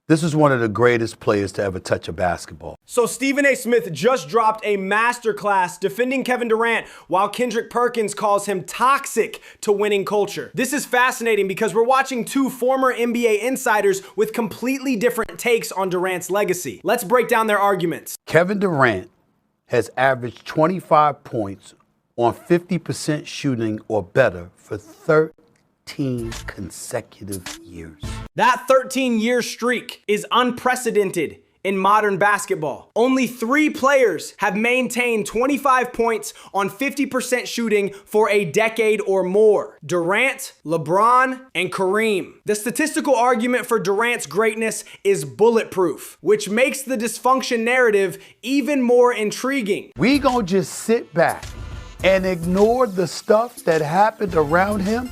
This is one of the greatest players to ever touch a basketball. So Stephen A. Smith just dropped a masterclass defending Kevin Durant while Kendrick Perkins calls him toxic to winning culture. This is fascinating because we're watching two former NBA insiders with completely different takes on Durant's legacy. Let's break down their arguments. Kevin Durant has averaged 25 points on 50% shooting or better for 13 consecutive years. That 13-year streak is unprecedented in modern basketball. Only 3 players have maintained 25 points on 50% shooting for a decade or more: Durant, LeBron, and Kareem. The statistical argument for Durant's greatness is bulletproof, which makes the dysfunction narrative even more intriguing. We gonna just sit back and ignore the stuff that happened around him?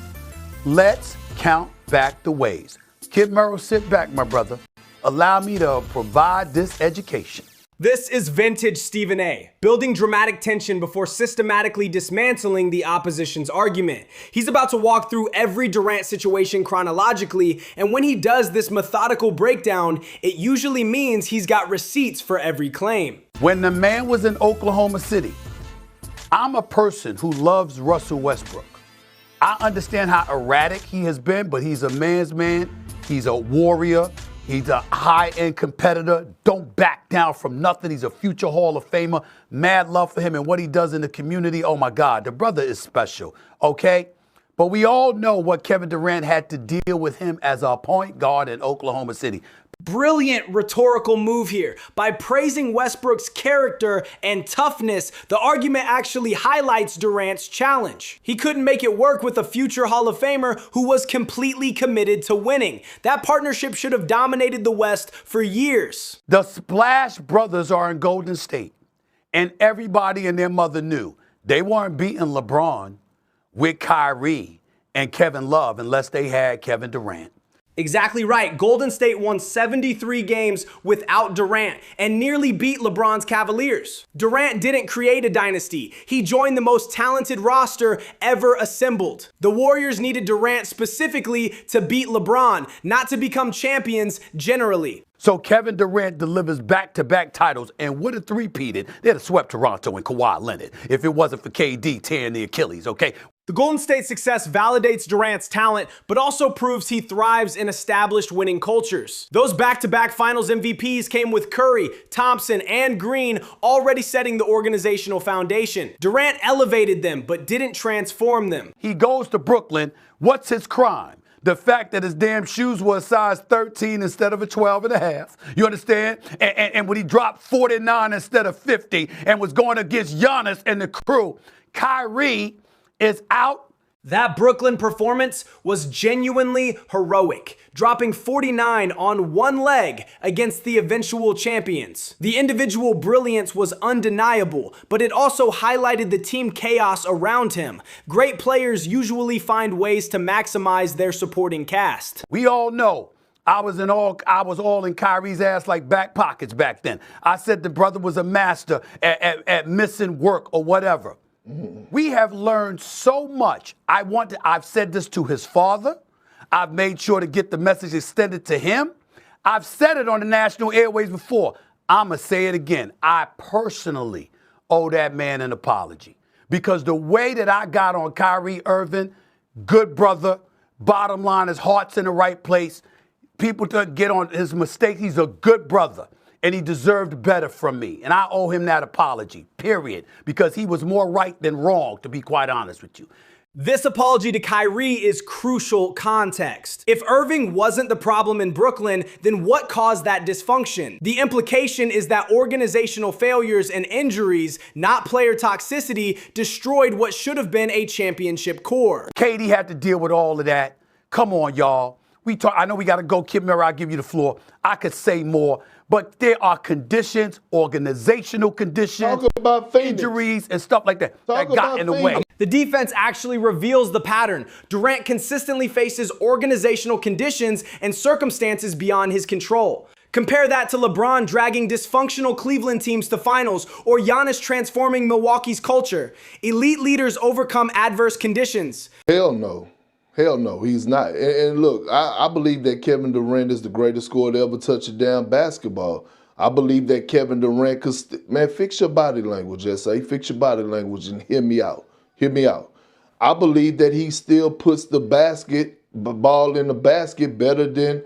Let's count back the ways. Kid Merrill, sit back, my brother. Allow me to provide this education. This is vintage Stephen A., building dramatic tension before systematically dismantling the opposition's argument. He's about to walk through every Durant situation chronologically, and when he does this methodical breakdown, it usually means he's got receipts for every claim. When the man was in Oklahoma City, I'm a person who loves Russell Westbrook. I understand how erratic he has been, but he's a man's man. He's a warrior. He's a high-end competitor. Don't back down from nothing. He's a future Hall of Famer. Mad love for him and what he does in the community. Oh, my God. The brother is special, okay? But we all know what Kevin Durant had to deal with him as a point guard in Oklahoma City. Brilliant rhetorical move here. By praising Westbrook's character and toughness, the argument actually highlights Durant's challenge. He couldn't make it work with a future Hall of Famer who was completely committed to winning. That partnership should have dominated the West for years. The Splash Brothers are in Golden State, and everybody and their mother knew they weren't beating LeBron with Kyrie and Kevin Love unless they had Kevin Durant. Exactly right. Golden State won 73 games without Durant and nearly beat LeBron's Cavaliers. Durant didn't create a dynasty. He joined the most talented roster ever assembled. The Warriors needed Durant specifically to beat LeBron, not to become champions generally. So Kevin Durant delivers back-to-back titles and would have three-peated. They'd have swept Toronto and Kawhi Leonard if it wasn't for KD tearing the Achilles, okay? The Golden State success validates Durant's talent, but also proves he thrives in established winning cultures. Those back-to-back finals MVPs came with Curry, Thompson, and Green already setting the organizational foundation. Durant elevated them, but didn't transform them. He goes to Brooklyn. What's his crime? The fact that his damn shoes were a size 13 instead of a 12 and a half. You understand? And when he dropped 49 instead of 50 and was going against Giannis and the crew, Kyrie is out. That Brooklyn performance was genuinely heroic, dropping 49 on one leg against the eventual champions. The individual brilliance was undeniable, but it also highlighted the team chaos around him. Great players usually find ways to maximize their supporting cast. We all know I was all in Kyrie's ass like back pockets back then. I said the brother was a master at missing work or whatever. We have learned so much. I've said this to his father. I've made sure to get the message extended to him. I've said it on the national airways before. I'm going to say it again. I personally owe that man an apology because the way that I got on Kyrie Irving, good brother, bottom line, his heart's in the right place. People don't get on his mistakes. He's a good brother. And he deserved better from me. And I owe him that apology, period. Because he was more right than wrong, to be quite honest with you. This apology to Kyrie is crucial context. If Irving wasn't the problem in Brooklyn, then what caused that dysfunction? The implication is that organizational failures and injuries, not player toxicity, destroyed what should have been a championship core. KD had to deal with all of that. Come on, y'all. I know we got to go. Kid Miller, I'll give you the floor. I could say more. But there are conditions, organizational conditions, injuries, and stuff like that that got in the way. The defense actually reveals the pattern. Durant consistently faces organizational conditions and circumstances beyond his control. Compare that to LeBron dragging dysfunctional Cleveland teams to finals or Giannis transforming Milwaukee's culture. Elite leaders overcome adverse conditions. Hell no. Hell no, he's not. And look, I believe that Kevin Durant is the greatest scorer to ever touch a damn basketball. I believe that Kevin Durant, man, fix your body language, S.A. Fix your body language and hear me out. Hear me out. I believe that he still puts the ball in the basket better than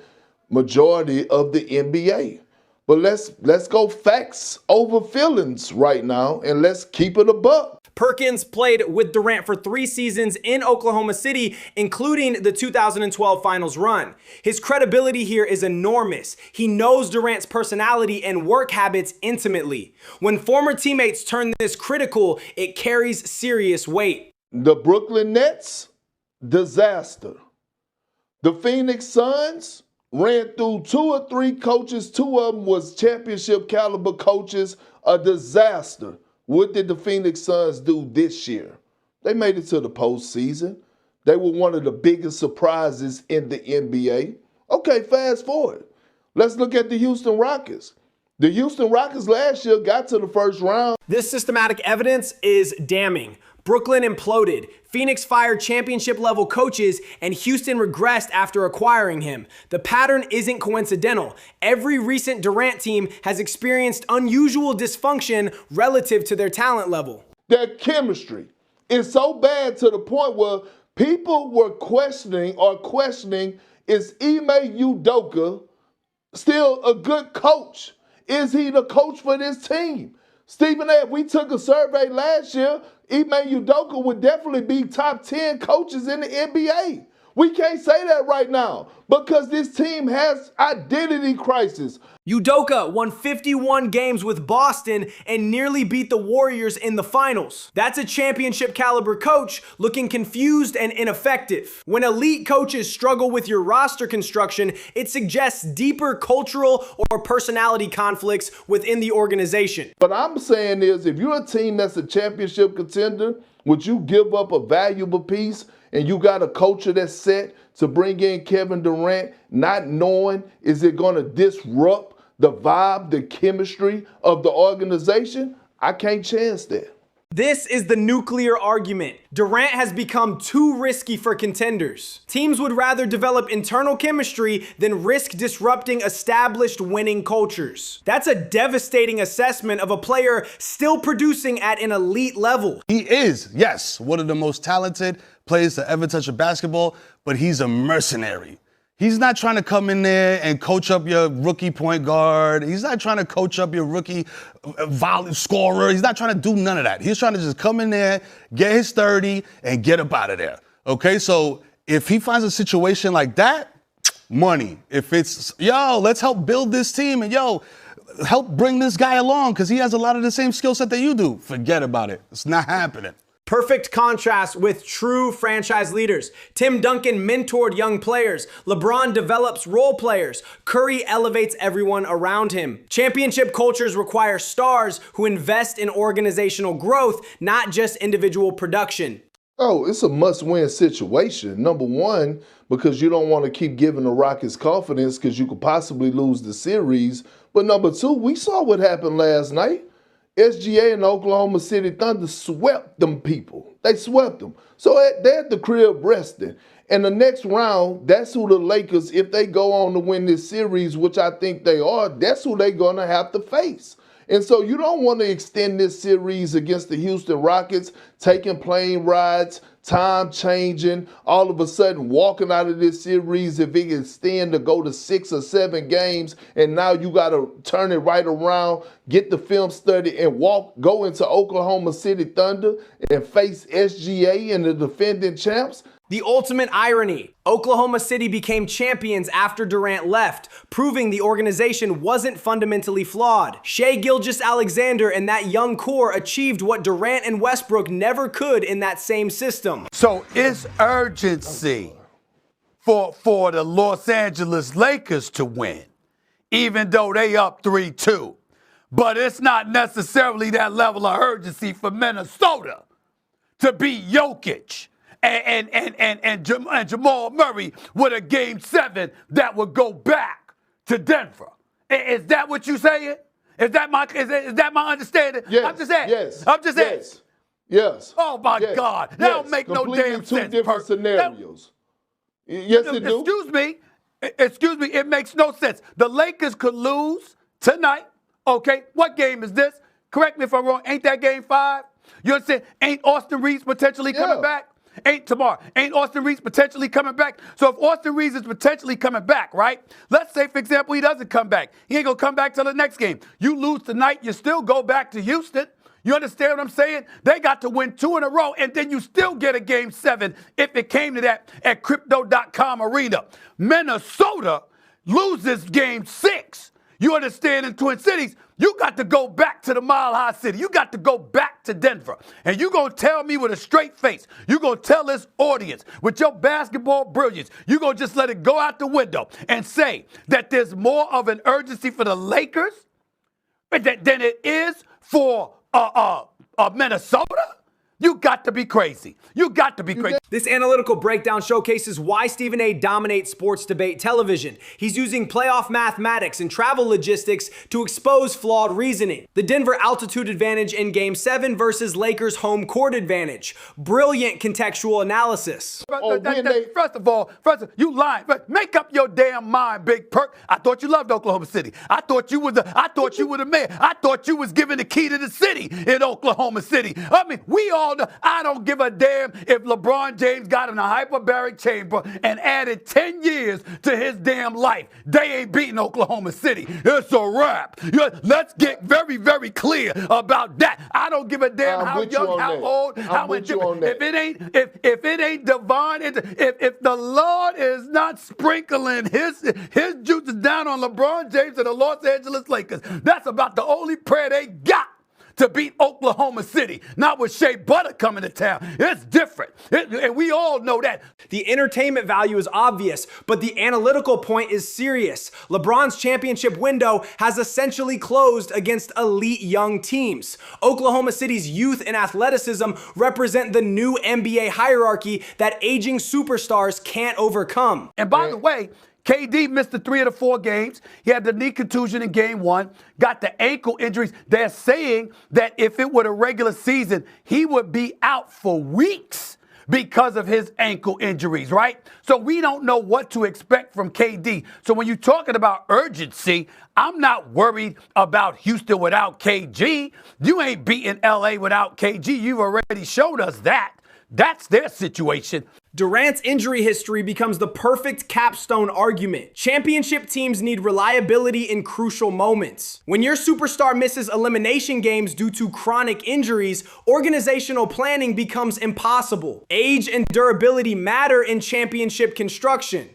majority of the NBA. But let's go facts over feelings right now, and let's keep it a buck. Perkins played with Durant for 3 seasons in Oklahoma City, including the 2012 finals run. His credibility here is enormous. He knows Durant's personality and work habits intimately. When former teammates turn this critical, it carries serious weight. The Brooklyn Nets, disaster. The Phoenix Suns ran through 2 or 3 coaches. 2 of them was championship caliber coaches, a disaster. What did the Phoenix Suns do this year? They made it to the postseason. They were one of the biggest surprises in the NBA. Okay, fast forward. Let's look at the Houston Rockets. The Houston Rockets last year got to the first round. This systematic evidence is damning. Brooklyn imploded, Phoenix fired championship-level coaches, and Houston regressed after acquiring him. The pattern isn't coincidental. Every recent Durant team has experienced unusual dysfunction relative to their talent level. Their chemistry is so bad to the point where people were questioning, is Ime Udoka still a good coach? Is he the coach for this team? Stephen A., we took a survey last year. Ime Udoka would definitely be top 10 coaches in the NBA. We can't say that right now because this team has identity crisis. Udoka won 51 games with Boston and nearly beat the Warriors in the finals. That's a championship caliber coach looking confused and ineffective. When elite coaches struggle with your roster construction, it suggests deeper cultural or personality conflicts within the organization. What I'm saying is, if you're a team that's a championship contender, would you give up a valuable piece and you got a culture that's set to bring in Kevin Durant, not knowing is it going to disrupt the vibe, the chemistry of the organization? I can't chance that. This is the nuclear argument. Durant has become too risky for contenders. Teams would rather develop internal chemistry than risk disrupting established winning cultures. That's a devastating assessment of a player still producing at an elite level. He is, yes, one of the most talented players to ever touch a basketball, but he's a mercenary. He's not trying to come in there and coach up your rookie point guard. He's not trying to coach up your rookie volley scorer. He's not trying to do none of that. He's trying to just come in there, get his 30, and get up out of there. Okay, so if he finds a situation like that, money. If it's, yo, let's help build this team, and yo, help bring this guy along because he has a lot of the same skill set that you do, forget about it. It's not happening. Perfect contrast with true franchise leaders. Tim Duncan mentored young players. LeBron develops role players. Curry elevates everyone around him. Championship cultures require stars who invest in organizational growth, not just individual production. Oh, it's a must-win situation. Number one, because you don't want to keep giving the Rockets confidence because you could possibly lose the series. But number two, we saw what happened last night. SGA and Oklahoma City Thunder swept them people. They swept them. So they're at the crib resting. And the next round, that's who the Lakers, if they go on to win this series, which I think they are, that's who they're going to have to face. And so you don't want to extend this series against the Houston Rockets, taking plane rides, time changing, all of a sudden walking out of this series if it can stand to go to 6 or 7 games, and now you got to turn it right around, get the film study, and go into Oklahoma City Thunder and face SGA and the defending champs. The ultimate irony, Oklahoma City became champions after Durant left, proving the organization wasn't fundamentally flawed. Shai Gilgeous-Alexander and that young core achieved what Durant and Westbrook never could in that same system. So it's urgency for the Los Angeles Lakers to win, even though they up 3-2. But it's not necessarily that level of urgency for Minnesota to beat Jokic and Jamal Murray with a Game 7 that would go back to Denver. Is that what you saying? Is that my understanding? Yes. I'm just saying. Yes. I'm just saying. Yes. Yes. Oh my yes. God. That yes. don't make Completely no damn two sense. Different scenarios. Yes, it do. Excuse me, it makes no sense. The Lakers could lose tonight. Okay, what game is this? Correct me if I'm wrong. Ain't that game 5? You understand? Ain't Austin Reeves potentially coming back? Ain't tomorrow. Ain't Austin Reeves potentially coming back? So if Austin Reeves is potentially coming back, right? Let's say, for example, he doesn't come back. He ain't going to come back till the next game. You lose tonight, you still go back to Houston. You understand what I'm saying? They got to win 2 in a row, and then you still get a game 7 if it came to that at Crypto.com Arena. Minnesota loses game 6. You understand, in Twin Cities, you got to go back to the Mile High City. You got to go back to Denver. And you going to tell me with a straight face, you going to tell this audience with your basketball brilliance, you going to just let it go out the window and say that there's more of an urgency for the Lakers than it is for Minnesota? You got to be crazy. You got to be crazy. This analytical breakdown showcases why Stephen A. dominates sports debate television. He's using playoff mathematics and travel logistics to expose flawed reasoning. The Denver altitude advantage in Game 7 versus Lakers home court advantage. Brilliant contextual analysis. First of all, you lying. Make up your damn mind, Big Perk. I thought you loved Oklahoma City. I thought you were the man. I thought you was giving the key to the city in Oklahoma City. I mean, we all know. I don't give a damn if LeBron James got in a hyperbaric chamber and added 10 years to his damn life. They ain't beating Oklahoma City. It's a wrap. Let's get very, very clear about that. I don't give a damn how young, how old, how indifferent. If it ain't divine, if the Lord is not sprinkling his juices down on LeBron James and the Los Angeles Lakers, that's about the only prayer they got to beat Oklahoma City, not with Shea Butter coming to town. It's different, and we all know that. The entertainment value is obvious, but the analytical point is serious. LeBron's championship window has essentially closed against elite young teams. Oklahoma City's youth and athleticism represent the new NBA hierarchy that aging superstars can't overcome. And by the way, KD missed the 3 of the 4 games. He had the knee contusion in game 1, got the ankle injuries. They're saying that if it were a regular season, he would be out for weeks because of his ankle injuries, right? So we don't know what to expect from KD. So when you're talking about urgency, I'm not worried about Houston without KG. You ain't beating LA without KG. You've already showed us that. That's their situation. Durant's injury history becomes the perfect capstone argument. Championship teams need reliability in crucial moments. When your superstar misses elimination games due to chronic injuries, organizational planning becomes impossible. Age and durability matter in championship construction.